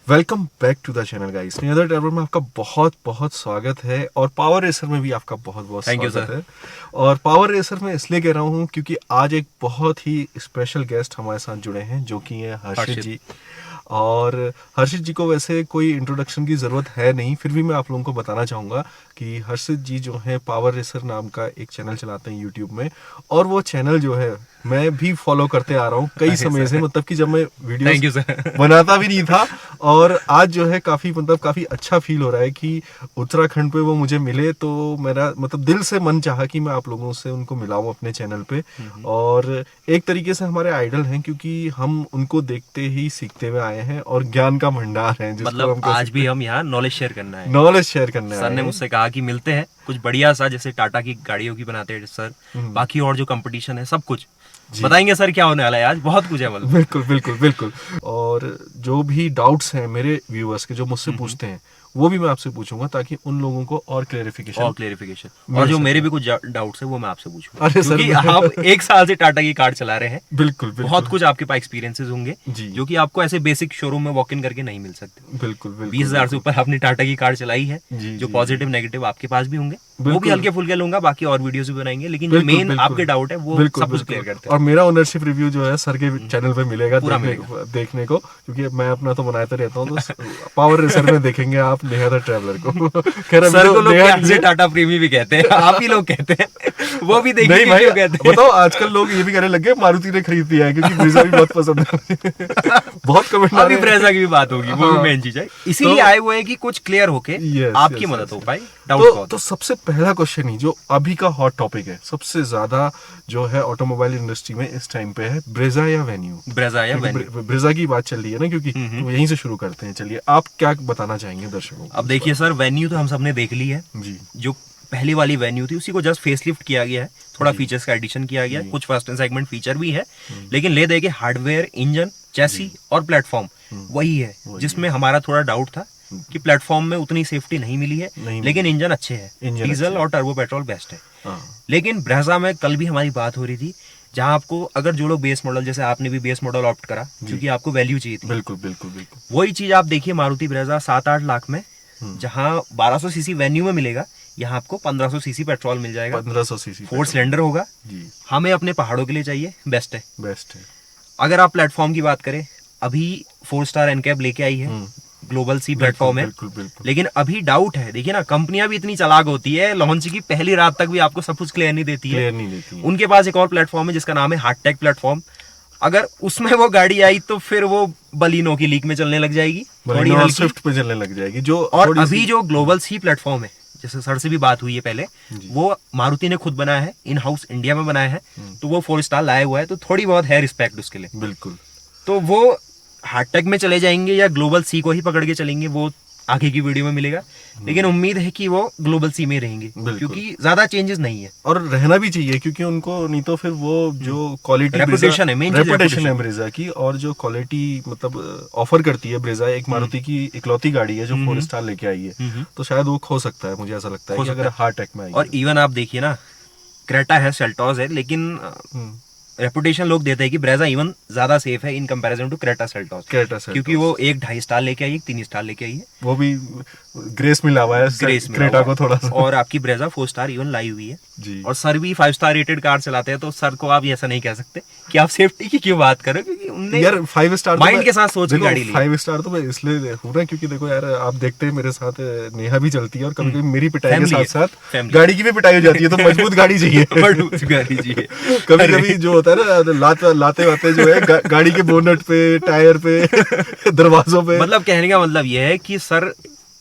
Welcome back to the channel guys. Near traveller में आपका बहुत बहुत स्वागत है और पावर रेसर में भी आपका बहुत बहुत Thank you, स्वागत sir. है। और पावर रेसर में इसलिए कह रहा हूँ क्योंकि आज एक बहुत ही स्पेशल गेस्ट हमारे साथ जुड़े हैं जो कि है हर्षित हर्षित. जी। और हर्षित जी को वैसे कोई इंट्रोडक्शन की ज़रूरत है नहीं, फिर भी मैं आप लोगों को बताना चाहूँगा कि हर्षित जी जो है पावर रेसर नाम का एक चैनल चलाते हैं यूट्यूब में। और वो चैनल जो है मैं भी फॉलो करते आ रहा हूँ कई समय से, मतलब कि जब मैं Thank you, वीडियो sir. बनाता भी नहीं था। और आज जो है काफ़ी अच्छा फील हो रहा है कि उत्तराखंड पे वो मुझे मिले, तो मेरा मतलब दिल से मन चाहा कि मैं आप लोगों से उनको मिलाऊं अपने चैनल पे। और एक तरीके से हमारे आइडल हैं क्योंकि हम उनको देखते ही सीखते हुए आए हैं और ज्ञान का भंडार है जिसको मतलब हम कह आज सकते भी हैं। हम यहाँ नॉलेज शेयर करना है. नॉलेज शेयर करने सर आए ने हैं। मुझसे कहा कि मिलते हैं कुछ बढ़िया सा, जैसे टाटा की गाड़ियों की बनाते हैं सर, बाकी और जो कंपटीशन है सब कुछ बताएंगे सर। क्या होने वाला है आज, बहुत कुछ है मतलब. बिल्कुल बिल्कुल बिल्कुल। और जो भी डाउट्स हैं मेरे व्यूअर्स के जो मुझसे पूछते हैं वो भी मैं आपसे पूछूंगा ताकि उन लोगों को और और क्लेरिफिकेशन क्लेरिफिकेशन मिल और जो सके। मेरे भी कुछ डाउट्स है वो मैं आपसे पूछूंगा, अरे सर, क्योंकि मैं- आप एक साल से टाटा की कार चला रहे हैं. बिल्कुल बिल्कुल बहुत कुछ आपके पास एक्सपीरियंसेस होंगे जी। जो कि आपको ऐसे बेसिक शोरूम में वॉक इन करके नहीं मिल सकते. बिल्कुल बिल्कुल 20,000 से ऊपर आपने टाटा की कार चलाई है, जी, जो जी, पॉजिटिव नेगेटिव आपके पास भी होंगे, वो भी बिल्कुल। हल्के फुल्के लूंगा, बाकी और वीडियोस भी बनाएंगे, लेकिन जो बिल्कुल मेन बिल्कुल आपके डाउट है वो बिल्कुल सब कुछ क्लियर बिल्कुल। करते और हैं. मेरा ओनरशिप रिव्यू जो है सर के चैनल पे मिलेगा पूरा देखने को, क्योंकि मैं अपना तो बनाते रहता हूँ। तो पावर रेसर में देखेंगे आप नेहा द ट्रैवलर को। खैर अभी सर तो को लोग नेहा प्यार नहीं से है। टाटा प्रीमी भी कहते हैं, आप ही लोग कहते हैं. वो भी देखिए नहीं कि भाई, क्यों कहते हैं. बताओ आजकल लोग ये भी कहने लगे मारुति ने खरीद लिया है क्योंकि ब्रीजा भी बहुत पसंद है। बहुत कमेंट आ अभी रहे हैं। ब्रेजा की भी बात होगी, वो भी हाँ। मेन चीज है, इसीलिए तो- आए हुए हैं कि कुछ क्लियर होके Yes, आपकी yes, मदद yes, हो yes. पाए. डाउट तो सबसे पहला क्वेश्चन ही जो अभी का हॉट टॉपिक है, सबसे ज्यादा जो है ऑटोमोबाइल इंडस्ट्री में इस टाइम पे है, ब्रेजा या वेन्यू। ब्रेजा या क्योंकि वेन्यू. ब्रेजा की बात चल रही है ना, क्योंकि तो यहीं से शुरू करते हैं। चलिए, आप क्या बताना चाहेंगे दर्शकों को अब इस देखिए बारे सर, वेन्यू तो हम सबने देख ली है. में? जी जो पहली वाली वेन्यू थी उसी को जस्ट फेसलिफ्ट किया गया है, थोड़ा जी। फीचर्स का एडिशन किया गया है, जी। कुछ फर्स्ट एंड सेगमेंट फीचर भी है, लेकिन ले देके हार्डवेयर, इंजन, चैसी और प्लेटफॉर्म वही है. जिसमें हमारा थोड़ा डाउट था कि प्लेटफॉर्म में उतनी सेफ्टी नहीं मिली है, नहीं लेकिन मिली। इंजन अच्छे हैं, इंजन डीजल अच्छे और टर्बो पेट्रोल बेस्ट है. हाँ लेकिन ब्रेजा में कल भी हमारी बात हो रही थी, जहां आपको अगर जो लोग बेस मॉडल, जैसे आपने भी बेस मॉडल ऑप्ट करा क्योंकि आपको वैल्यू चाहिए थी, बिल्कुल बिल्कुल बिल्कुल वही चीज आप देखिए मारुति ब्रेजा 7-8 लाख में, जहां 1200 सीसी वेन्यू में मिलेगा, यहाँ आपको 1500 सीसी पेट्रोल मिल जाएगा. 1500 सीसी 4 सिलेंडर होगा. जी हमें अपने पहाड़ों के लिए चाहिए, बेस्ट है. बेस्ट है। अगर आप प्लेटफॉर्म की बात करें, अभी 4 स्टार एनकैप लेके आई है, ग्लोबल सी प्लेटफॉर्म है. बिल्कुल बिल्कुल लेकिन अभी डाउट है. देखिए ना, कंपनियां भी इतनी चालाक होती है, लॉन्च की पहली रात तक भी आपको सब कुछ क्लियर नहीं देती है. क्लियर नहीं देती है। उनके पास एक और प्लेटफॉर्म है जिसका नाम है हार्टेक प्लेटफॉर्म. अगर उसमें वो गाड़ी आई तो फिर वो बलिनो की लीक में चलने लग जाएगी, थोड़ी बलिनो और हल्की. स्विफ्ट पे चलने लग जाएगी जो और थोड़ी अभी सी- जो ग्लोबल सी प्लेटफॉर्म है, जैसे सर से भी बात हुई है पहले, वो मारुति ने खुद बनाया है, इन हाउस इंडिया में बनाया है, तो वो 4 स्टार लाया हुआ है, तो थोड़ी बहुत है रिस्पेक्ट उसके लिए. बिल्कुल तो वो हार्टेक में चले जाएंगे या ग्लोबल सी को ही पकड़ के चलेंगे, वो आगे की वीडियो में मिलेगा. लेकिन उम्मीद है कि वो ग्लोबल सी में रहेंगे, बिल्कुल। क्योंकि ज्यादा चेंजेस नहीं है. और रहना भी चाहिए क्योंकि उनको नहीं तो फिर वो जो क्वालिटी Reputation है, main चीज रेपुटेशन है reputation. ब्रेजा की, और जो क्वालिटी मतलब ऑफर करती है ब्रेजा, एक मारुति की इकलौती गाड़ी है जो 4 स्टार लेके आई है, तो शायद वो खो सकता है, मुझे ऐसा लगता है खो कि सकता अगर है. हार्ट अटैक में आई और इवन आप देखिए ना, क्रेटा है, सेल्टॉस है, लेकिन रेपुटेशन लोग देते हैं कि ब्रेजा इवन ज्यादा सेफ है in comparison to Creta Seltos, Creta Seltos। क्योंकि वो 1-2.5 स्टार लेके आई है, 3 स्टार लेके आई है. वो भी ग्रेस मिला हुआ है ग्रेस मिला क्रेटा हुआ को है. थोड़ा सा। और आपकी ब्रेजा 4 स्टार इवन लाई हुई है. जी और सर भी 5 स्टार रेटेड कार चलाते हैं, तो सर को आप ऐसा नहीं कह सकते कि आप सेफ्टी की क्यों बात करो, क्योंकि उनने यार 5 स्टार माइंड के साथ सोच के गाड़ी ली. 5 स्टार तो मैं इसलिए हूँ ना क्योंकि देखो यार, आप देखते हैं मेरे साथ नेहा भी चलती है और कभी कभी मेरी पिटाई के Family है, साथ साथ family. गाड़ी की भी पिटाई हो जाती है, तो मजबूत गाड़ी चाहिए। मजबूत गाड़ी चाहिए. कभी कभी जो होता है ना, लाते वाते जो है गाड़ी के बोनट पे, टायर पे, दरवाजों पे। मतलब कहने का मतलब यह है कि सर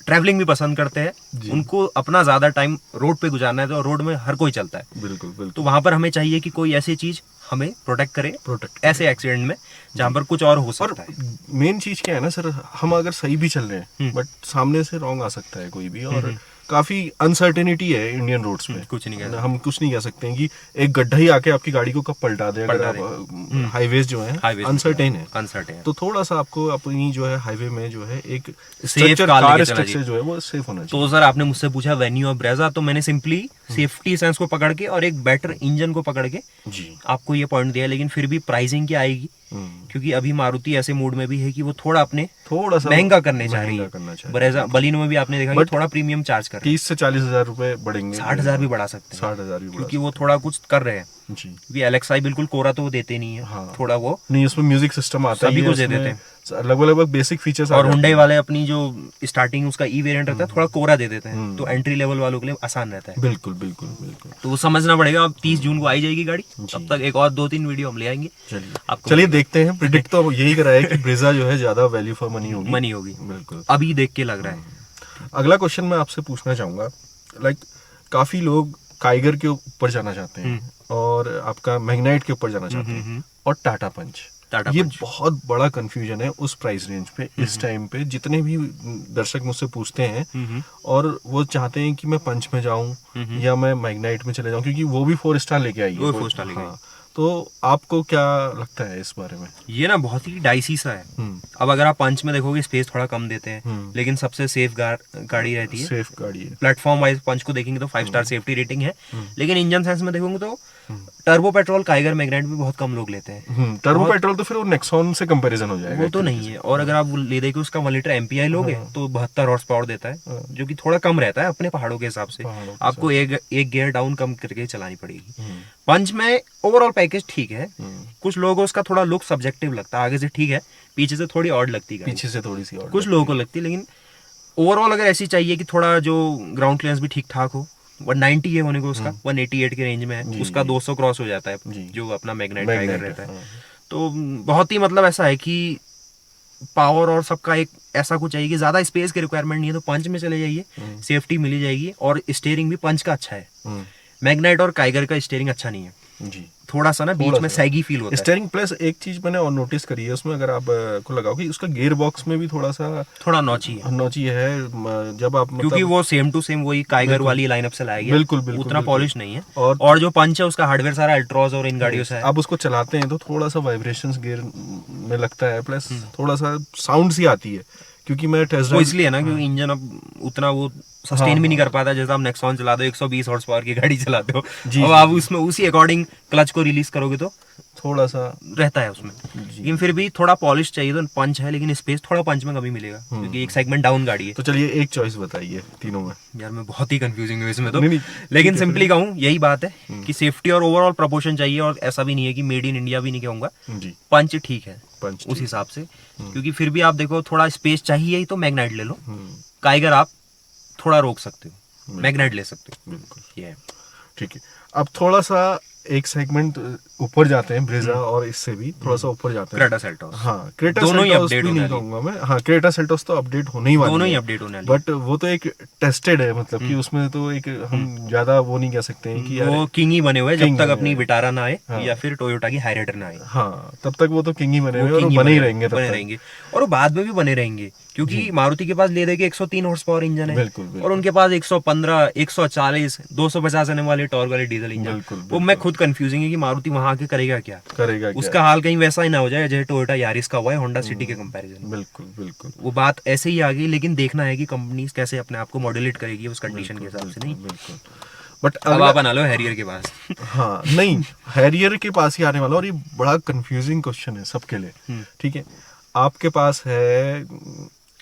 ट्रैवलिंग भी पसंद करते हैं, उनको अपना ज्यादा टाइम रोड पे गुजारना है, तो रोड में हर कोई चलता है. बिल्कुल बिल्कुल तो वहां पर हमें चाहिए कि कोई ऐसी चीज हमें प्रोटेक्ट करे, प्रोटेक्ट। ऐसे एक्सीडेंट में जहां पर कुछ और हो और सकता है. मेन चीज क्या है ना सर, हम अगर सही भी चल रहे हैं बट सामने से रॉन्ग आ सकता है कोई भी, और काफी अनसर्टेनिटी है इंडियन रोड्स पे। कुछ नहीं कह सकते. हम कुछ नहीं कह सकते हैं कि एक गड्ढा ही आके आपकी गाड़ी को कब पलटा दे, अगर पलटा आप हाईवेज जो है Highways अनसर्टेन है, अनसर्टेन. तो थोड़ा सा आपको अपनी जो है हाईवे में जो है एक Safe स्ट्रक्चर, car लेके कार चलना स्ट्रक्चर जो है वो सेफ होना चाहिए। तो सर आपने मुझसे पूछा वेन्यू और ब्रेजा, तो मैंने सिंपली सेफ्टी सेंस को पकड़ के और एक बेटर इंजन को पकड़ के जी। आपको ये पॉइंट दिया है। लेकिन फिर भी प्राइसिंग क्या आएगी, क्योंकि अभी मारुति ऐसे मूड में भी है कि वो थोड़ा सा महंगा करने चाह रही करना है। बरेजा बलिनो में भी आपने देखा कि थोड़ा प्रीमियम चार्ज कर रही है। 30 से 40 हजार रुपए बढ़ेंगे, 60,000 भी बढ़ा सकते हैं, 60,000 भी बढ़ा क्योंकि वो थोड़ा कुछ कर रहे हैं। जी। क्योंकि एलेक्साई बिल्कुल कोरा तो वो देते नहीं है। हाँ। थोड़ा वो नहीं, उसमें म्यूजिक सिस्टम आता है, सभी कुछ दे देते हैं, लगभग बेसिक फीचर्स। और हुंडई वाले अपनी जो स्टार्टिंग उसका ई वेरिएंट रहता है थोड़ा कोरा दे देते हैं, तो एंट्री लेवल वालों के लिए आसान रहता है। बिल्कुल बिल्कुल बिल्कुल। तो वो समझना पड़ेगा। अब 30 जून को आई जाएगी गाड़ी, तब तक एक और 2-3 वीडियो हम ले आएंगे। चलिए देखते हैं। प्रिडिक्ट तो यही कर रहा है कि ब्रेजा जो है ज्यादा वैल्यू फॉर मनी होगी। बिल्कुल, अभी देख के लग रहा है। अगला क्वेश्चन मैं आपसे पूछना चाहूंगा, लाइक काफी लोग काइगर के ऊपर जाना चाहते हैं और आपका मैग्नाइट के ऊपर जाना चाहते हैं और टाटा पंच। ये बहुत बड़ा कंफ्यूजन है उस प्राइस रेंज पे इस टाइम पे। जितने भी दर्शक मुझसे पूछते हैं और वो चाहते हैं कि मैं पंच में जाऊं या मैं मैग्नाइट में चले जाऊं, क्योंकि वो भी 4 स्टार लेके आई है। 4 स्टार लेके आई। तो आपको क्या लगता है इस बारे में? ये ना बहुत ही डाइसी सा है। अब अगर आप पंच में देखोगे स्पेस थोड़ा कम देते हैं, लेकिन सबसे सेफ गाड़ी रहती है। सेफ गाड़ी है। प्लेटफॉर्म वाइज पंच को देखेंगे तो 5 स्टार सेफ्टी रेटिंग है, लेकिन इंजन सेंस में देखोगे तो टर्बो पेट्रोल काइगर मैग्नाइट भी बहुत कम लोग लेते हैं। टर्बो पेट्रोल तो फिर वो नेक्सॉन से कंपैरिजन हो जाएगा, वो तो नहीं है। और अगर आप ले देखो उसका 1 लीटर एमपीआई लोगे तो 72 हॉर्स पावर देता है, जो कि थोड़ा कम रहता है अपने पहाड़ों के हिसाब से। आपको एक गियर डाउन कम करके चलानी पड़ेगी। पंच में ओवरऑल पैकेज ठीक है। कुछ लोगों को उसका थोड़ा लुक सब्जेक्टिव लगता है, आगे से ठीक है, पीछे से थोड़ी ऑड लगती है, पीछे से थोड़ी सी ऑड कुछ लोगों को लगती है। लेकिन ओवरऑल अगर ऐसी चाहिए कि थोड़ा जो ग्राउंड क्लियरेंस भी ठीक ठाक हो, 190 है होने को उसका, 188 के रेंज में है, उसका 200 क्रॉस हो जाता है जो अपना मैग्नाइट टाइगर रहता है। तो बहुत ही मतलब ऐसा है कि पावर और सबका एक ऐसा कुछ चाहिए कि ज्यादा स्पेस की रिक्वायरमेंट नहीं है तो पंच में चले जाइए, सेफ्टी मिली जाएगी। और स्टीयरिंग भी पंच का अच्छा है, मैग्नाइट और काइगर का स्टीयरिंग अच्छा नहीं है जी। थोड़ा सा ना बीच में सैगी फील होता है स्टीयरिंग। प्लस एक चीज मैंने और नोटिस करी है उसमें, अगर आप को लगाओ कि उसका गियर बॉक्स में भी थोड़ा नौची है जब आप क्योंकि वो सेम टू सेम वही काइगर वाली लाइनअप से लाया गया। बिल्कुल उतना पॉलिश नहीं है। और जो पंच है उसका हार्डवेयर सारा अल्ट्रॉज और इन गाड़ियों से है। आप उसको चलाते हैं तो थोड़ा सा वाइब्रेशंस गियर में लगता है, प्लस थोड़ा सा साउंड सी आती है, क्योंकि मैं टेस्ट वो इसलिए ना क्योंकि इंजन अब उतना वो सस्टेन भी नहीं कर पाता। जैसे आप नेक्सॉन चला दो 120 हॉर्स पावर की गाड़ी चलाते हो, अब आप उसमें उसी अकॉर्डिंग क्लच को रिलीज करोगे तो थोड़ा सा रहता है उसमें। लेकिन फिर भी थोड़ा पॉलिश चाहिए तो पंच है, लेकिन स्पेस थोड़ा पंच में कभी मिलेगा क्योंकि एक सेगमेंट डाउन गाड़ी है। तो चलिए एक चॉइस बताइए तीनों में। यार मैं बहुत ही कंफ्यूजिंग हूँ इसमें तो, लेकिन सिंपली कहूँ यही बात है कि सेफ्टी और ओवरऑल प्रपोर्शन चाहिए। और ऐसा भी नहीं है कि मेड इन इंडिया भी नहीं कहूंगा, पंच ठीक है उस हिसाब से। क्योंकि फिर भी आप देखो थोड़ा स्पेस चाहिए ही तो मैग्नाइट ले लो, काइगर आप थोड़ा रोक सकते हो, मैग्नाइट ले सकते हो। बिल्कुल ये ठीक है। अब थोड़ा सा एक सेगमेंट ऊपर जाते हैं, ब्रेजा और इससे भी थोड़ा सा ऊपर जाते हैं क्रेटा सेल्टोस। हाँ, क्रेटा सेल्टोस भी नहीं कहूंगा मैं। हाँ, क्रेटा सेल्टोस तो अपडेट होने ही वाली है, दोनों ही अपडेट होने वाली। बट वो तो एक टेस्टेड है, मतलब कि उसमें तो एक हम ज्यादा वो नहीं कह सकते हैं कि वो किंग ही बने हुए जब तक अपनी विटारा ना आए या फिर टोयोटा की हाइराइडर ना आए। हाँ, तब तक वो तो किंग ही बने हुए और बने ही रहेंगे और वो बाद में भी बने रहेंगे, क्योंकि मारुति के पास ले देके 103 हॉर्स पावर इंजन है और उनके पास 115, 140, 250 आने वाले टॉर्क वाले डीजल इंजन। वो मैं खुद कंफ्यूजिंग है कि मारुति वहां आके करेगा उसका हाल कहीं वैसा ही ना हो जाए जैसे टोयोटा यारिस का हुआ है होंडा सिटी के कंपैरिजन। बिल्कुल वो बात ऐसे ही आ गई, लेकिन देखना है कि कंपनी कैसे अपने आप को मॉड्यूलेट करेगी उस कंडीशन के हिसाब से। नहीं बट अब आप बना लो हैरियर के पास। हाँ, नहीं, हैरियर के पास ही आने वाला। और ये बड़ा कंफ्यूजिंग क्वेश्चन है सबके लिए, ठीक है। आपके पास है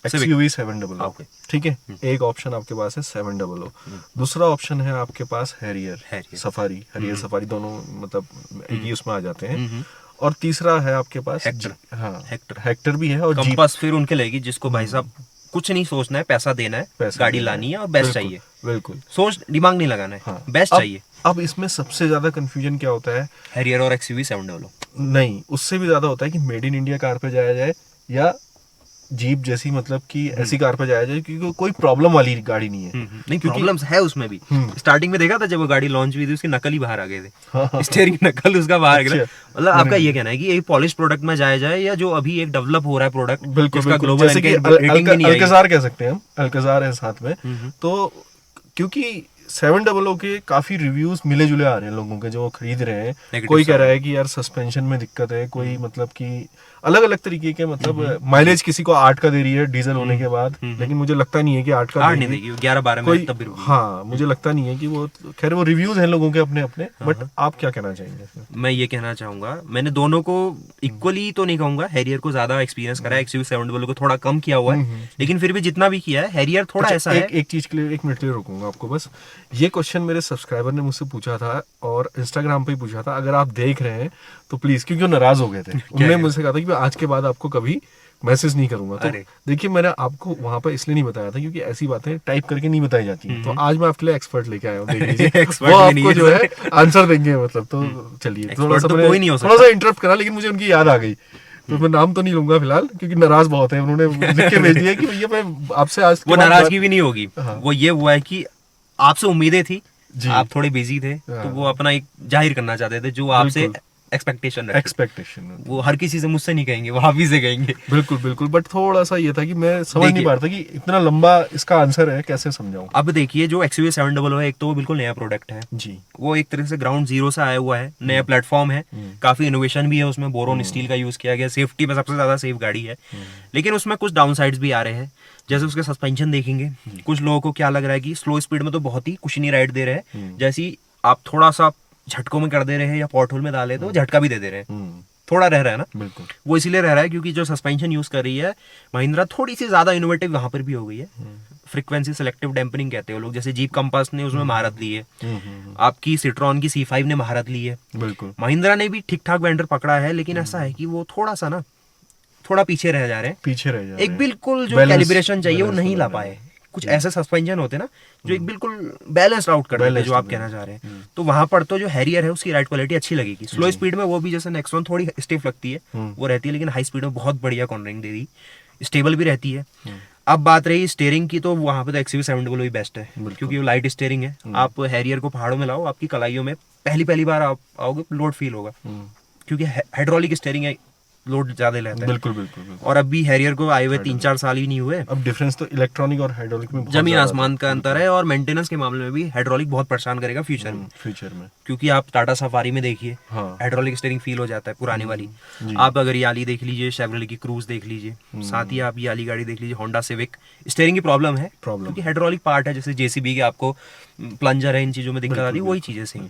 XUV 700, ठीक है, एक ऑप्शन आपके पास है 700, दूसरा ऑप्शन है आपके पास हैरियर सफारी, सफारी दोनों मतलब एक ही उसमें आ जाते हैं। और तीसरा है आपके पास हेक्टर भी है और कंपास फिर उनके लेगी जिसको भाई साहब कुछ नहीं सोचना है, पैसा देना है, गाड़ी लानी है और बेस्ट चाहिए। बिल्कुल, सोच दिमाग नहीं लगाना है, बेस्ट चाहिए। अब इसमें सबसे ज्यादा कंफ्यूजन क्या होता है, हैरियर और XUV 700 नहीं, उससे भी ज्यादा होता है कि मेड इन इंडिया कार पे जाया जाए या जीप जैसी, मतलब कि ऐसी कार पे जाया जाए, क्योंकि कोई प्रॉब्लम वाली गाड़ी नहीं है। नहीं, प्रॉब्लम्स है उसमें भी। स्टार्टिंग में देखा था जब वो गाड़ी लॉन्च हुई थी उसकी नकल ही बाहर आ गए थे, स्टीयरिंग नकल उसका बाहर गया। मतलब आपका ये कहना है कि एक पॉलिश प्रोडक्ट में जाया जाए या जो अभी एक डेवलप हो रहा है प्रोडक्ट, बिल्कुल जैसे कि अल्काजार कह सकते हैं हम, अल्काजार है साथ में। तो क्योंकि 700 के काफी रिव्यूज मिले जुले आ रहे हैं लोगों के जो वो खरीद रहे हैं। Negative कोई कह side। रहा है कि यार सस्पेंशन में दिक्कत है, कोई मतलब कि अलग अलग तरीके के मतलब माइलेज किसी को 8 का दे रही है डीजल होने के बाद, लेकिन मुझे लगता नहीं है कि 8 का आठ नहीं देगी, 11-12 में तब भी रुकेगी। हाँ मुझे लगता नहीं है कि वो, खैर वो रिव्यूज हैं लोगों के अपने अपने, बट आप क्या कहना चाहेंगे इसमें? मैं ये कहना चाहूंगा, मैंने दोनों को इक्वली तो नहीं कहूंगा, हैरियर को ज्यादा एक्सपीरियंस करा है, XUV700 को थोड़ा कम किया हुआ है, लेकिन फिर भी जितना भी किया है हैरियर थोड़ा ऐसा है। एक चीज के लिए 1 मिनट के लिए रुकूंगा आपको बस। ये क्वेश्चन मेरे सब्सक्राइबर ने मुझसे पूछा था और इंस्टाग्राम पे ही पूछा था, अगर आप देख रहे हैं तो प्लीज, क्योंकि वो नाराज हो गए थे, उन्होंने मुझसे कहा था कि मैं आज के बाद आपको कभी मैसेज नहीं करूंगा। तो देखिए मैंने आपको वहां पर इसलिए नहीं बताया था क्योंकि ऐसी बातें टाइप करके नहीं बताई जाती हैं, तो आज मैं आपके लिए एक्सपर्ट लेके आया हूँ, देख लीजिए वो आपको जो है आंसर देंगे मतलब। तो चलिए थोड़ा सा इंटरप्ट करा, लेकिन मुझे उनकी याद आ गई, तो मैं नाम तो नहीं लूंगा फिलहाल क्योंकि नाराज बहुत है, उन्होंने लिख के भेज दिया कि भैया मैं आपसे आज वो नाराजगी भी नहीं होगी, वो ये हुआ है कि आपसे उम्मीदें थी, आप थोड़े बिजी थे, तो वो अपना एक जाहिर करना चाहते थे जो आपसे एक्सपेक्टेशन, वो हर किसी से, मुझसे नहीं कहेंगे, वो आप ही से कहेंगे। बिल्कुल बिल्कुल, बट थोड़ा सा ये था कि मैं समझ नहीं पा रहा था कि इतना लंबा इसका आंसर है, कैसे समझाऊं। अब देखिए जो XUV700 है, एक तो वो बिल्कुल नया प्रोडक्ट है जी, वो एक तरह से ग्राउंड जीरो से आया हुआ है, नया प्लेटफॉर्म है, काफी इनोवेशन भी है उसमें, बोरोन स्टील का यूज किया गया, सेफ्टी में सबसे ज्यादा सेफ गाड़ी है, लेकिन उसमें कुछ डाउन साइड्स भी आ रहे हैं। जैसे उसके सस्पेंशन देखेंगे, कुछ लोगों को क्या लग रहा है कि स्लो स्पीड में तो बहुत ही कुशनी राइड दे रहे हैं, जैसी आप थोड़ा सा झटकों में कर दे रहे हैं या पॉट होल में डाले तो झटका भी दे दे रहे हैं, थोड़ा रह रहा है ना। बिल्कुल, वो इसीलिए रह रहा है क्योंकि जो सस्पेंशन यूज कर रही है महिंद्रा, थोड़ी सी ज्यादा इनोवेटिव वहां पर भी हो गई है। फ्रीक्वेंसी सेलेक्टिव डैम्पनिंग कहते हैं लोग, जैसे जीप कंपास ने उसमें महारत ली है, आपकी सिट्रॉन की C5 ने महारत ली है, बिल्कुल महिंद्रा ने भी ठीक ठाक वेंडर पकड़ा है, लेकिन ऐसा है कि वो थोड़ा सा ना थोड़ा पीछे रह जा रहे हैं, पीछे रह जा रहे हैं। एक बिल्कुल जो कैलिब्रेशन चाहिए वो नहीं ला पाए। कुछ ऐसे सस्पेंशन होते ना जो एक बिल्कुल बैलेंस्ड आउट कर देते हैं, जो आप कहना चाह रहे हैं। तो वहां पर तो जो हैरियर है उसकी राइड क्वालिटी अच्छी लगेगी। स्लो स्पीड में वो भी जैसे नेक्सॉन थोड़ी स्टिफ लगती है वो रहती है, लेकिन हाई स्पीड में बहुत बढ़िया कॉर्नरिंग दे दी, स्टेबल भी रहती है। अब बात रही स्टीयरिंग की, तो वहां पे तो XUV700 ही बेस्ट है क्योंकि वो लाइट स्टीयरिंग है। आप हैरियर को पहाड़ों में लाओ, आपकी कलाइयों में पहली बार आप आओगे लोड फील होगा, क्योंकि हाइड्रोलिक स्टीयरिंग है, लोड ज्यादा लेता है। बिल्कुल बिल्कुल बिल्कुल। और अभी हैरियर को आए हुए 3-4 साल ही नहीं हुए। अब डिफरेंस तो इलेक्ट्रॉनिक और हाइड्रोलिक में जमीन आसमान का अंतर है, और मेंटेनेंस के मामले में भी हाइड्रोलिक बहुत परेशान करेगा फ्यूचर में, क्योंकि आप टाटा सफारी में देखिए हाइड्रोलिक स्टीयरिंग फील हो जाता है पुरानी वाली। आप अगर याली देख लीजिए, शेवरले की क्रूज देख लीजिए, साथ ही आप याली गाड़ी देख लीजिए, होंडा सिविक, स्टीयरिंग की प्रॉब्लम है क्योंकि हाइड्रोलिक पार्ट है। जैसे JCB के आपको प्लंजर है, इन चीजों में दिक्कत आती है, वही चीजें सही।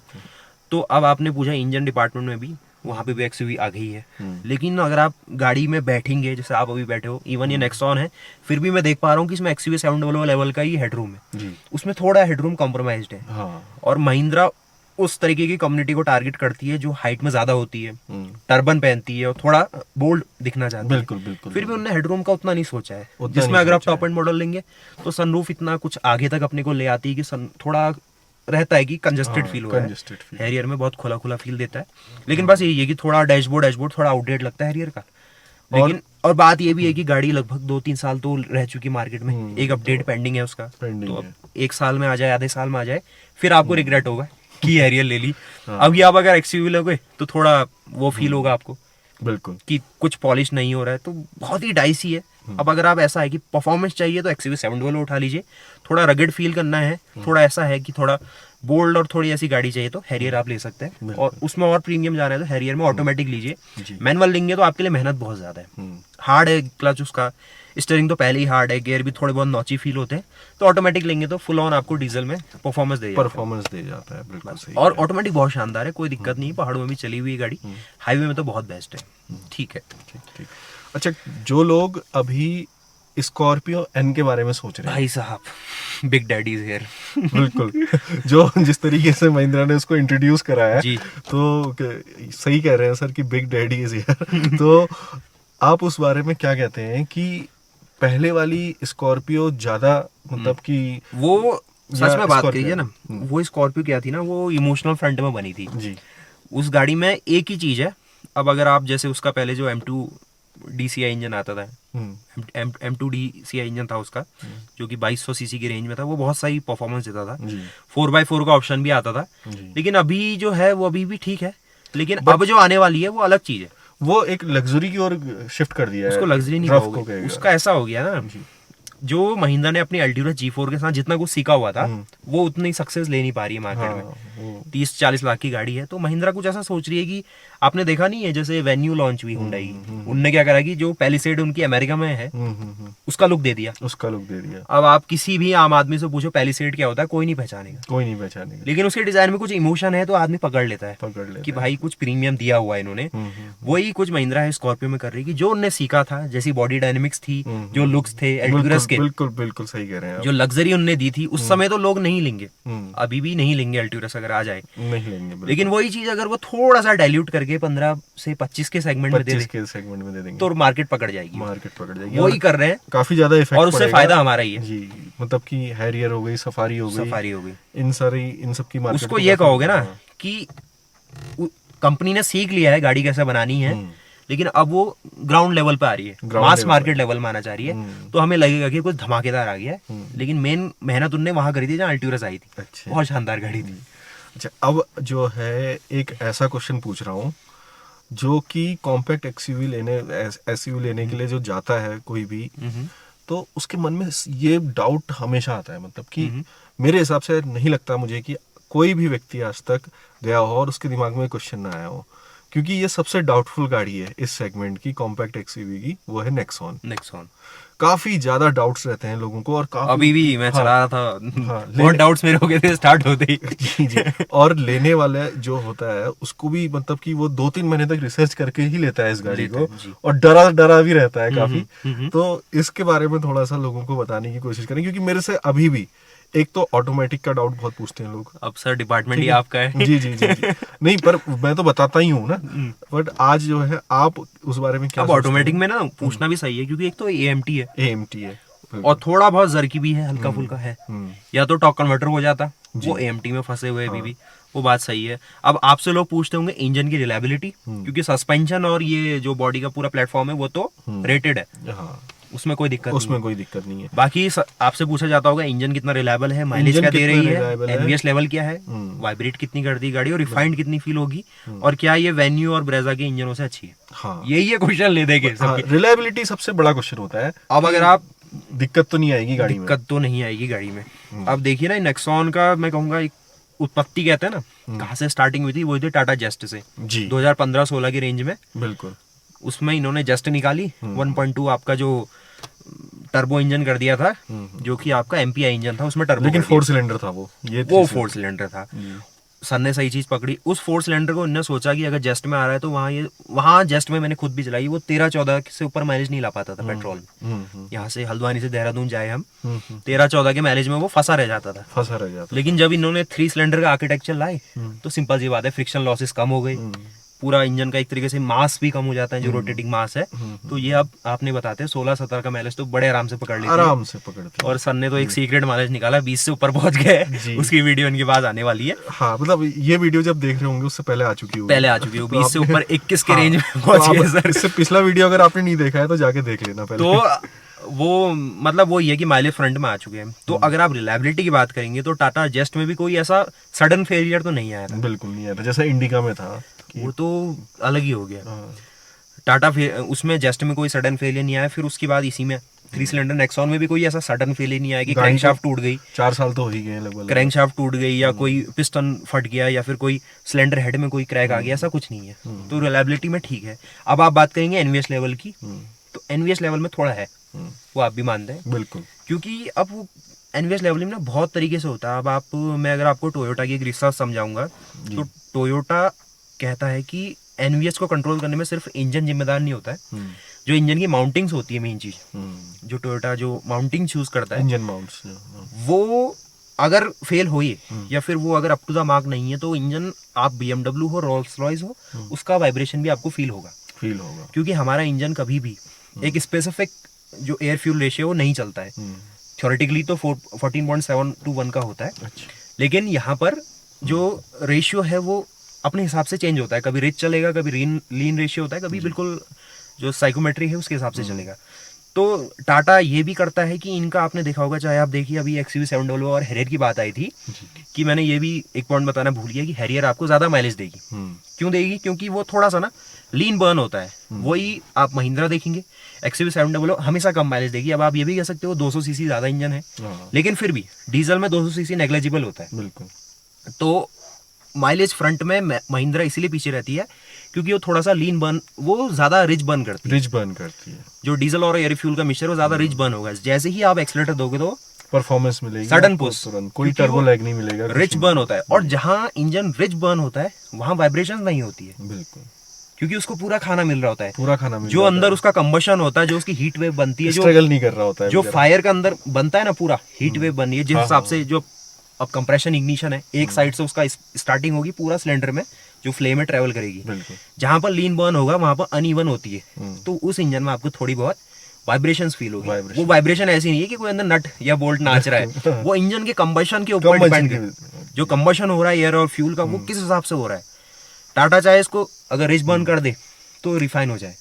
तो अब आपने पूछा इंजन डिपार्टमेंट में भी, वहाँ पे भी XUV आ गई है, लेकिन अगर आप गाड़ी में बैठेंगे जैसे आप अभी बैठे हो, इवन ये नेक्सॉन है, फिर भी मैं देख पा रहा हूँ कि इसमें XUV700 लेवल का ही हेडरूम है, उसमें थोड़ा हेडरूम कॉम्प्रोमाइज्ड है। और महिंद्रा उस तरीके की कम्युनिटी को टारगेट करती है जो हाइट में ज्यादा होती है, टर्बन पहनती है और थोड़ा बोल्ड दिखना चाहती है। बिल्कुल, फिर भी उन्होंने हेडरूम का उतना नहीं सोचा है, जिसमें अगर आप टॉप एंड मॉडल लेंगे तो सनरूफ इतना कुछ आगे तक अपने को ले आती है कि थोड़ा रहता है कि कंजस्टेड फील हो रहा है। हैरियर में बहुत खुला खुला फील देता है, लेकिन बस यही है कि थोड़ा डैशबोर्ड थोड़ा आउटडेट लगता है हैरियर का। लेकिन और बात ये भी है कि गाड़ी लगभग 2-3 साल तो रह चुकी मार्केट में, एक अपडेट पेंडिंग है उसका, तो अब 1 साल में आ जाए, आधे साल में आ जाए, फिर आपको रिग्रेट होगा कि हैरियर ले ली। अभी आप अगर XUV लोगे तो थोड़ा वो फील होगा आपको बिल्कुल कि कुछ पॉलिश नहीं हो रहा है, तो बहुत ही डाइसी है। अब अगर आप ऐसा है कि परफॉर्मेंस चाहिए तो XUV700 उठा लीजिए, थोड़ा रगड फील करना है, थोड़ा ऐसा है कि थोड़ा बोल्ड और थोड़ी ऐसी गाड़ी चाहिए तो हैरियर आप ले सकते हैं, और उसमें और प्रीमियम जाना है तो हैरियर में ऑटोमेटिक लीजिए। मैनुअल लेंगे तो आपके लिए मेहनत बहुत ज्यादा है, हार्ड है क्लच उसका, स्टीयरिंग तो पहले ही हार्ड है, गियर भी थोड़े बहुत नॉची फील होते हैं। तो ऑटोमेटिक लेंगे तो फुल ऑन आपको डीजल में परफॉर्मेंस दे जाता है। बिल्कुल सही। और ऑटोमेटिक बहुत शानदार है, कोई दिक्कत नहीं, पहाड़ों में भी चली हुई गाड़ी, हाईवे में तो बहुत बेस्ट है। ठीक है, ठीक। अच्छा, जो लोग अभी स्कॉर्पियो एन के बारे में सोच रहे हैं, भाई साहब बिग डैडी इज हियर। बिल्कुल, जो जिस तरीके से महिंद्रा ने उसको इंट्रोड्यूस कराया है, तो सही कह रहे हैं सर कि बिग डैडी इज हियर। तो आप उस बारे में क्या कहते हैं कि पहले वाली स्कॉर्पियो ज्यादा मतलब कि वो सच में बात करिए ना, वो स्कॉर्पियो क्या थी ना, वो इमोशनल फ्रंट में बनी थी जी। उस गाड़ी में एक ही चीज है, अब अगर आप जैसे उसका पहले जो M2 DCI इंजन आता था, M2 DCI इंजन था उसका, जो कि 2200 सीसी की रेंज में था, वो बहुत सही परफॉर्मेंस देता था, 4x4 का ऑप्शन भी आता था। लेकिन अभी जो है वो अभी भी ठीक है, लेकिन अब जो आने वाली है वो अलग चीज है, वो एक लग्जरी की ओर शिफ्ट कर दिया है। उसको लग्जरी नहीं कहोगे, उसका ऐसा हो गया ना, जो महिंद्रा ने अपनी अल्टीरा G4 के साथ जितना कुछ सीखा हुआ था वो उतनी सक्सेस ले नहीं पा रही है मार्केट में। वो 30-40 लाख की गाड़ी है, तो महिंद्रा कुछ ऐसा सोच रही है कि आपने देखा नहीं है जैसे वेन्यू लॉन्च हुई हुंडई की, उनने क्या करा कि जो पैलिसेड उनकी अमेरिका में है उसका लुक दे दिया। उसका लुक दे दिया। अब आप किसी भी आम आदमी से पूछो पैलिसेड क्या होता है, कोई नहीं पहचानेगा, कोई नहीं पहचानेगा। लेकिन उसके डिजाइन में कुछ इमोशन है तो आदमी पकड़ लेता है पकड़ लेता कि भाई कुछ प्रीमियम दिया हुआ है इन्होंने। वही कुछ महिंद्रा है स्कॉर्पियो में कर रही है कि जो उनने सीखा था, जैसी बॉडी डायनेमिक्स थी, जो लुक्स थे एल्टुरस के, बिल्कुल बिल्कुल सही कह रहे हैं आप। जो लग्जरी उनने दी थी उस समय तो लोग नहीं लेंगे, अभी भी नहीं लेंगे एल्टुरस अगर आ जाए, नहीं लेंगे बिल्कुल। लेकिन वही चीज अगर वो थोड़ा सा डाइल्यूट करके 15 से 25 के सेगमेंट में दे 25 दे के सेगमेंट में दे देंगे तो मार्केट पकड़ जाएगी। मार्केट पकड़ जाएगी। वही कर रहे हैं, काफी ज्यादा इफेक्ट और उससे फायदा हमारा ही है जी। मतलब कि हैरियर हो गई, सफारी हो गई, सफारी हो गई, इन सब की मार्केट उसको ये कहोगे ना कि कंपनी ने सीख लिया है गाड़ी कैसे बनानी है, लेकिन अब वो ग्राउंड लेवल पे आ रही है, मास मार्केट लेवल में आना चाह रही है, तो हमें लगेगा कि कुछ धमाकेदार आ गया है, लेकिन मेन मेहनत उनने वहां करी थी जहाँ अल्टूरस आई थी। अच्छा। बहुत शानदार गाड़ी थी। अच्छा, अब जो है एक ऐसा क्वेश्चन पूछ रहा हूँ जो कि कॉम्पैक्ट एसयूवी लेने के लिए जो जाता है कोई भी, तो उसके मन में ये डाउट हमेशा आता है, मतलब कि मेरे हिसाब से नहीं लगता मुझे कि कोई भी व्यक्ति आज तक गया हो और उसके दिमाग में क्वेश्चन ना आया हो, क्योंकि ये सबसे डाउटफुल गाड़ी है इस सेगमेंट की, कॉम्पैक्ट एक्सयूवी की, वो है नेक्सॉन। काफी ज्यादा डाउट्स रहते हैं लोगों को, और काफी अभी भी मैं चला रहा था, बहुत डाउट्स मेरे हो गए थे स्टार्ट होते ही। जी। और लेने वाला जो होता है उसको भी मतलब कि वो 2-3 महीने तक रिसर्च करके ही लेता है इस गाड़ी को, और डरा भी रहता है काफी। तो इसके बारे में थोड़ा सा लोगों को बताने की कोशिश करें, क्योंकि मेरे से अभी भी एक तो ऑटोमेटिक का डाउट बहुत पूछते हैं लोग। अब सर डिपार्टमेंट ही आपका है। जी। नहीं, पर मैं तो बताता ही हूँ ना, बट आज जो है आप उस बारे में क्या अब ऑटोमेटिक में ना पूछना भी सही है, क्योंकि एक तो एएमटी है बिल्कुल। और थोड़ा बहुत जर्की भी है, हल्का फुल्का है, या तो टॉर्क कन्वर्टर हो जाता, वो एएमटी में फंसे हुए अभी भी, वो बात सही है। अब आपसे लोग पूछते होंगे इंजन की रिलायबिलिटी, क्योंकि सस्पेंशन और ये जो बॉडी का पूरा प्लेटफॉर्म है वो तो रेटेड है, उसमें कोई दिक्कत नहीं है। बाकी आपसे पूछा जाता होगा इंजन कितना रिलायबल है, माइलेज क्या दे रही है, एनवीएस लेवल क्या है, वाइब्रेट कितनी करती गाड़ी, और रिफाइंड कितनी फील होगी, और क्या ये वेन्यू और ब्रेजा के इंजनों से अच्छी है। यही है क्वेश्चन ले देंगे। रिलायबिलिटी सबसे बड़ा क्वेश्चन होता है। अब अगर आप दिक्कत तो नहीं आएगी गाड़ी में। अब देखिए ना, नेक्सॉन का मैं कहूंगा एक उत्पत्ति कहते हैं ना, कहाँ से स्टार्टिंग हुई थी, वो थी टाटा जेस्ट से 2015-16 की रेंज में। बिल्कुल। उसमें इन्होंने जेस्ट निकाली 1.2 आपका जो टर्बो इंजन कर दिया था, जो कि आपका एमपीआई इंजन था, उसमें टर्बो, लेकिन 4 सिलेंडर था वो 4 सिलेंडर था। सर ने सही चीज पकड़ी, उस 4 सिलेंडर को इन्होंने सोचा कि अगर जेस्ट में आ रहा है तो वहाँ जेस्ट में मैंने खुद भी चलाई, वो 13-14 से ऊपर माइलेज नहीं ला पाता था पेट्रोल में। यहाँ से हल्द्वानी से देहरादून जाए हम, 13-14 के माइलेज में वो फंसा रह जाता। लेकिन जब इन्होंने 3 सिलेंडर का आर्किटेक्चर लाए तो सिंपल सी बात है, फ्रिक्शन लॉसेस कम हो गई, पूरा इंजन का एक तरीके से मास भी कम हो जाता है, जो रोटेटिंग मास है। तो ये अब आपने बताते हैं 16-17 का माइलेज तो बड़े आराम से पकड़ लेते हैं। और सर ने तो एक सीक्रेट माइलेज निकाला, 20 से ऊपर पहुंच गए, उसकी वीडियो इनके पास आने वाली है। हाँ, मतलब ये वीडियो जब देख रहे होंगे उससे पहले आ चुकी होगी, 20 से ऊपर 21 के रेंज में पहुंच गए सर। इससे पिछला वीडियो अगर आपने नहीं देखा है तो जाके देख लेना पहले। तो वो मतलब वो ये कि माइलेज फ्रंट में आ चुके हैं। तो अगर आप रिलायबिलिटी की बात करेंगे तो टाटा जेस्ट में भी कोई ऐसा सडन फेलियर तो नहीं आया था। बिल्कुल नहीं आया था, जैसा इंडिका में था, वो तो अलग ही हो गया। टाटा उसमें जेस्ट में कोई सडन फेलियर नहीं आया। फिर उसके बाद इसी में 3 सिलेंडर नेक्सॉन में भी कोई ऐसा सडन फेलियर नहीं आया कि क्रैंकशाफ्ट टूट गई, 4 साल तो हो ही गए लगभग, क्रैंकशाफ्ट टूट गई या कोई पिस्टन फट गया या फिर कोई सिलेंडर हेड में कोई क्रैक आ गया, ऐसा कुछ नहीं है। तो रिलायबिलिटी में ठीक है। अब आप बात करेंगे एनवीएस लेवल की, तो एनवीएस लेवल में थोड़ा है, वो आप भी मानते हैं बिल्कुल, क्योंकि अब वो एनवीएस लेवल में ना बहुत तरीके से होता है। अब मैं अगर आपको टोयोटा की एक रिसर्च समझाऊंगा तो टोयोटा कहता है कि एनवीएस को कंट्रोल करने में सिर्फ इंजन जिम्मेदार नहीं होता है, जो इंजन की माउंटिंग्स होती है मेन चीज, जो टोयोटा जो माउंटिंग चूज करता है, इंजन माउंट्स, वो अगर फेल हुई या फिर वो अगर अप टू द मार्क नहीं है तो इंजन, आप बीएमडब्ल्यू हो, रोल्स रॉयस हो, उसका वाइब्रेशन भी आपको फील होगा। क्योंकि हमारा इंजन कभी भी एक स्पेसिफिक जो एयर फ्यूल रेशियो वो नहीं चलता है। थ्योरेटिकली तो 14.7:1 का होता है, लेकिन यहाँ पर जो रेशियो है वो अपने हिसाब से चेंज होता है। कभी रिच चलेगा, कभी लीन रेशियो होता है, कभी बिल्कुल जो साइकोमेट्री है उसके हिसाब से चलेगा। तो टाटा ये भी करता है कि इनका आपने देखा होगा, चाहे आप देखिए अभी XUV700 और हैरियर की बात आई थी, कि मैंने ये भी एक पॉइंट बताना भूल गया कि हैरियर आपको ज्यादा माइलेज देगी क्यों देगी? क्योंकि वो थोड़ा सा ना लीन बर्न होता है। वही आप महिंद्रा देखेंगे, XUV700 हमेशा कम माइलेज देगी। अब आप ये भी कह सकते हो 200 सीसी ज्यादा इंजन है, लेकिन फिर भी डीजल में 200 सीसी नेग्लेजिबल होता है। बिल्कुल। तो माइलेज फ्रंट में महिंद्रा इसीलिए पीछे रहती है क्योंकि वो थोड़ा सा लीन बर्न, वो ज्यादा रिच बर्न करती है। रिच बर्न करती है। जो डीजल और एयर फ्यूल का मिक्सचर वो ज्यादा रिच बर्न होगा। जैसे ही आप एक्सीलरेटर दोगे तो परफॉर्मेंस मिलेगी, सडन आपको पुश, तुरंत कोई टर्बो लैग नहीं मिलेगा, रिच बर्न होता है। और जहां इंजन रिच बर्न होता है वहां वाइब्रेशन नहीं होती है, बिल्कुल, क्योंकि उसको पूरा खाना मिल रहा होता है। पूरा खाना मिल जो अंदर उसका कंबशन होता है, जो उसकी हीट वेव बनती है, जो स्ट्रगल नहीं कर रहा होता है, जो फायर का अंदर बनता है ना, पूरा हीट वेव बनी है जिस हिसाब से। जो अब कंप्रेशन इग्निशन है, एक साइड से उसका स्टार्टिंग होगी पूरा सिलेंडर में, जो फ्लेम में ट्रेवल करेगी। जहां पर लीन बर्न होगा वहां पर अनइवन होती है, तो उस इंजन में आपको थोड़ी बहुत वाइब्रेशंस फील होगी। वो वाइब्रेशन ऐसी नहीं है कि कोई अंदर नट या बोल्ट नाच रहा है, वो इंजन के कंबशन के ऊपर डिपेंड है। जो कंबशन हो रहा है एयर और फ्यूल का, वो किस हिसाब से हो रहा है। टाटा चाहे इसको अगर रिच बर्न कर दे तो रिफाइन हो जाए।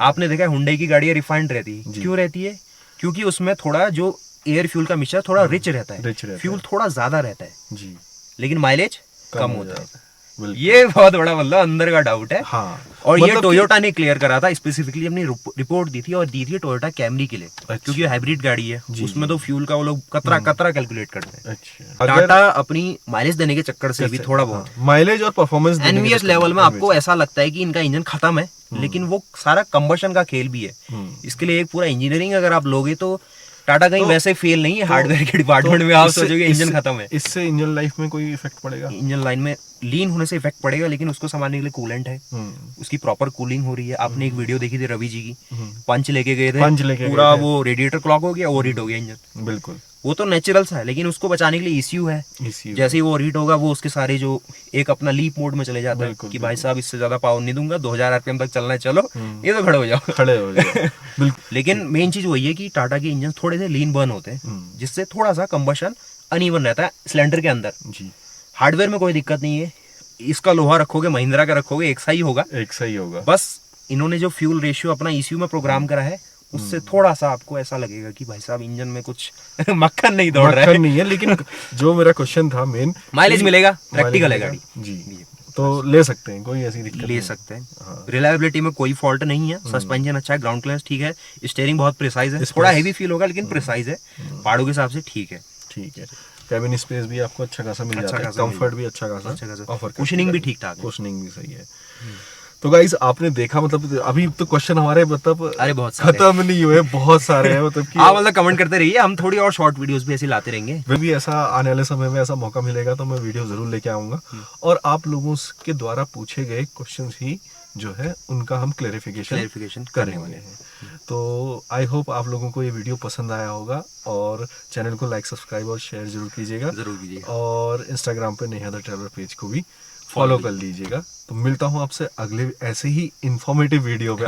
आपने देखा है हुंडई की गाड़ियां रिफाइंड रहती है, क्यों रहती है? क्योंकि उसमें थोड़ा जो एयर फ्यूल का मिक्सचर थोड़ा रिच रहता है, फ्यूल थोड़ा ज्यादा रहता है जी, लेकिन माइलेज कम होता है। ये बहुत बड़ा मतलब अंदर का डाउट है। हाँ। और मतलब ये टोयोटा ने क्लियर करा था, स्पेसिफिकली अपनी रिपोर्ट दी थी, और दी थी टोयोटा कैमरी के लिए। अच्छा। क्योंकि हाइब्रिड गाड़ी है, उसमें तो फ्यूल का वो लोग कतरा कैलकुलेट करते हैं। अच्छा। टाटा अपनी माइलेज देने के चक्कर से भी थोड़ा बहुत माइलेज और परफॉर्मेंस एनवीएस लेवल में आपको ऐसा लगता है कि इनका इंजन खत्म है, लेकिन वो सारा कंबशन का खेल भी है। इसके लिए एक पूरा इंजीनियरिंग अगर आप लोगे तो टाटा कहीं वैसे फेल नहीं है। हार्डवेयर के डिपार्टमेंट में आप सोचोगे इंजन खत्म है। इससे इंजन लाइफ में कोई इफेक्ट पड़ेगा? इंजन लाइन में लीन होने से इफेक्ट पड़ेगा, लेकिन उसको संभालने के लिए कूलेंट है, उसकी प्रॉपर कूलिंग हो रही है। आपने एक वीडियो देखी थी रवि जी की, पंच लेके गए थे, पूरा वो रेडिएटर क्लॉग हो गया, ओवर हीट हो गया इंजन। बिल्कुल, वो तो नेचुरल सा है, लेकिन उसको बचाने के लिए ईसीयू है। जैसे ही वो ओवर हीट होगा, वो उसके सारे जो एक अपना लीप मोड में चले जाता है कि भाई साहब इससे ज्यादा पावर नहीं दूंगा, 2000 आरपीएम तक चलना है, चलो ये तो खड़े हो जाओ। लेकिन मेन चीज वही है कि टाटा के इंजन थोड़े से लीन बर्न होते हैं, जिससे थोड़ा सा कंबशन अनइवन रहता है सिलेंडर के अंदर। हार्डवेयर में कोई दिक्कत नहीं है, इसका लोहा रखोगे महिंद्रा का रखोगे एक सा ही होगा। बस इन्होंने जो फ्यूल रेशियो अपना ईसीयू में प्रोग्राम करा है, उससे थोड़ा सा आपको ऐसा लगेगा कि भाई साहब इंजन में कुछ मक्खन नहीं दौड़ रहा है। नहीं है, लेकिन जो मेरा क्वेश्चन था मेन, माइलेज मिलेगा, प्रैक्टिकल है गाड़ी जी, तो ले सकते हैं, कोई ऐसी दिक्कत ले सकते हैं। रिलायबिलिटी में कोई फॉल्ट नहीं है, सस्पेंशन अच्छा है, ग्राउंड क्लियरेंस ठीक है, स्टीयरिंग बहुत प्रिसाइज है, थोड़ा हेवी फील होगा लेकिन प्रिसाइज है, पहाड़ों के हिसाब से ठीक है। कैबिन स्पेस भी आपको अच्छा खासा मिल जाता है, कंफर्ट भी अच्छा खासा ऑफर, कुशनिंग भी ठीक ठाक है, कुशनिंग भी सही है। तो गाइस आपने देखा, मतलब अभी तो क्वेश्चन हमारे मतलब अरे बहुत सारे खत्म नहीं हुए, बहुत सारे हैं, मतलब कि आप मतलब कमेंट करते रहिए, हम थोड़ी और शॉर्ट वीडियोस भी ऐसे लाते रहेंगे। वे भी ऐसा आने वाले समय में ऐसा मौका मिलेगा तो मैं वीडियो जरूर लेके आऊंगा, और आप लोगों के द्वारा पूछे गए क्वेश्चंस ही जो है उनका हम क्लैरिफिकेशन करने वाले हैं। तो आई होप आप लोगों को ये वीडियो पसंद आया होगा, और चैनल को लाइक, सब्सक्राइब और शेयर जरूर कीजिएगा, और इंस्टाग्राम पे नेहा द ट्रैवलर पेज को भी फॉलो कर लीजिएगा। तो मिलता हूँ आपसे अगले ऐसे ही इंफॉर्मेटिव वीडियो पे।